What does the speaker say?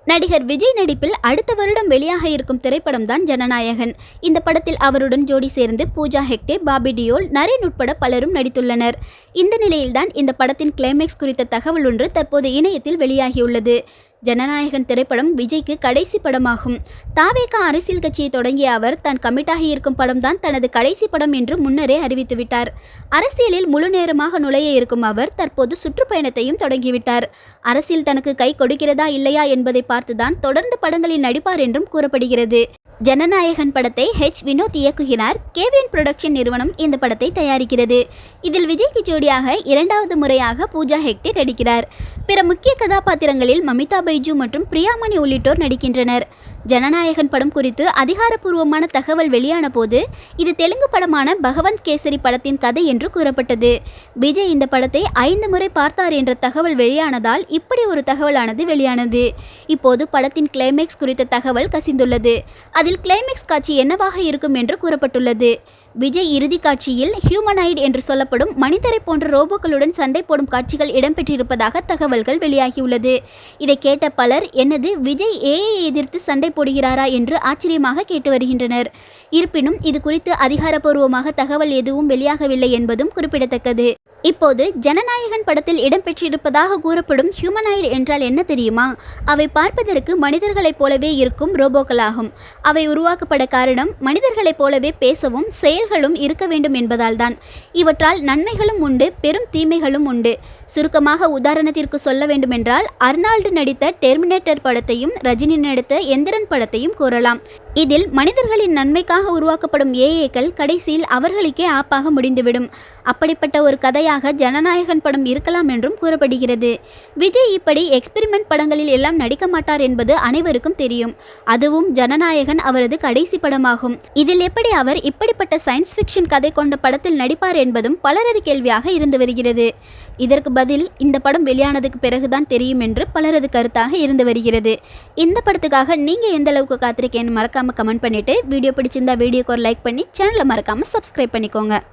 நடிகர் விஜய் நடிப்பில் அடுத்த வருடம் வெளியாக இருக்கும் திரைப்படம் தான் ஜனநாயகன். இந்த படத்தில் அவருடன் ஜோடி சேர்ந்து பூஜா ஹெக்டே, பாபி டியோல், நரேன் உட்பட பலரும் நடித்துள்ளனர். இந்த நிலையில்தான் இந்த படத்தின் கிளைமேக்ஸ் குறித்த தகவல் ஒன்று தற்போது இணையத்தில் வெளியாகியுள்ளது. ஜனநாயகன் திரைப்படம் விஜய்க்கு கடைசி படமாகும். தாவேகா அரசியல் கட்சியை தொடங்கிய அவர் தான் கமிட்டாகி இருக்கும் படம் தான் தனது கடைசி படம் என்று முன்னரே அறிவித்துவிட்டார். அரசியலில் முழு நேரமாக நுழைய இருக்கும் அவர் தற்போது சுற்றுப்பயணத்தையும் தொடங்கிவிட்டார். அரசியல் தனக்கு கை கொடுக்கிறதா இல்லையா என்பதை பார்த்துதான் தொடர்ந்து படங்களில் நடிப்பார் என்றும் கூறப்படுகிறது. ஜனநாயகன் படத்தை வினோத் இயக்குகிறார். கேவிஎன் புரொடக்ஷன் நிறுவனம் இந்த படத்தை தயாரிக்கிறது. இதில் விஜய்க்கு ஜோடியாக இரண்டாவது முறையாக பூஜா ஹெக்டே நடிக்கிறார். பிற முக்கிய கதாபாத்திரங்களில் மமிதா பைஜு மற்றும் பிரியாமணி உள்ளிட்டோர் நடிக்கின்றனர். ஜனநாயகன் படம் குறித்து அதிகாரப்பூர்வமான தகவல் வெளியான போது இது தெலுங்கு படமான பகவந்த் கேசரி படத்தின் கதை என்று கூறப்பட்டது. விஜய் இந்த படத்தை 5 முறை பார்த்தார் என்ற தகவல் வெளியானதால் இப்படி ஒரு தகவலானது வெளியானது. இப்போது படத்தின் கிளைமேக்ஸ் குறித்த தகவல் கசிந்துள்ளது. அதில் கிளைமேக்ஸ் காட்சி என்னவாக இருக்கும் என்று கூறப்பட்டுள்ளது. விஜய் இறுதி காட்சியில் ஹியூமனாய்டு என்று சொல்லப்படும் மனிதரை போன்ற ரோபோக்களுடன் சண்டை போடும் காட்சிகள் இடம்பெற்றிருப்பதாக தகவல்கள் வெளியாகியுள்ளது. இதை கேட்ட பலர் என்னது விஜய் ஏஐ எதிர்த்து சண்டை போடுகிறாரா என்று ஆச்சரியமாக கேட்டு வருகின்றனர். இருப்பினும் இது குறித்து அதிகாரப்பூர்வமாக தகவல் எதுவும் வெளியாகவில்லை என்பதும் குறிப்பிடத்தக்கது. இப்போது ஜனநாயகன் படத்தில் இடம்பெற்றிருப்பதாக கூறப்படும் ஹியூமனாய்டு என்றால் என்ன தெரியுமா? அவை பார்ப்பதற்கு மனிதர்களைப் போலவே இருக்கும் ரோபோக்களாகும். அவை உருவாக்கப்பட காரணம் மனிதர்களைப் போலவே பேசவும் செயல்களும் இருக்க வேண்டும் என்பதால் தான். இவற்றால் நன்மைகளும் உண்டு, பெரும் தீமைகளும் உண்டு. சுருக்கமாக உதாரணத்திற்கு சொல்ல வேண்டுமென்றால் அர்னால்டு நடித்த டெர்மினேட்டர் படத்தையும் ரஜினி நடித்த எந்திரன் படத்தையும் கூறலாம். இதில் மனிதர்களின் நன்மைக்காக உருவாக்கப்படும் ஏஏக்கள் கடைசியில் அவர்களுக்கே ஆப்பாக முடிந்துவிடும். அப்படிப்பட்ட ஒரு கதையாக ஜனநாயகன் படம் இருக்கலாம் என்றும் கூறப்படுகிறது. விஜய் இப்படி எக்ஸ்பெரிமெண்ட் படங்களில் எல்லாம் நடிக்க மாட்டார் என்பது அனைவருக்கும் தெரியும். அதுவும் ஜனநாயகன் அவரது கடைசி படமாகும். இதில் எப்படி அவர் இப்படிப்பட்ட சயின்ஸ் ஃபிக்ஷன் கதை கொண்ட படத்தில் நடிப்பார் என்பதும் பலரது கேள்வியாக இருந்து வருகிறது. இதற்கு பதில் இந்த படம் வெளியானதுக்கு பிறகுதான் தெரியும் என்று பலரது கருத்தாக இருந்து வருகிறது. இந்த படத்துக்காக நீங்க எந்த அளவுக்கு காத்திருக்கேன்னு மறக்காம கமெண்ட் பண்ணிட்டு, வீடியோ பிடிச்சிருந்தா வீடியோக்கு ஒரு லைக் பண்ணி சேனலை மறக்காம சப்ஸ்கிரைப் பண்ணிக்கோங்க.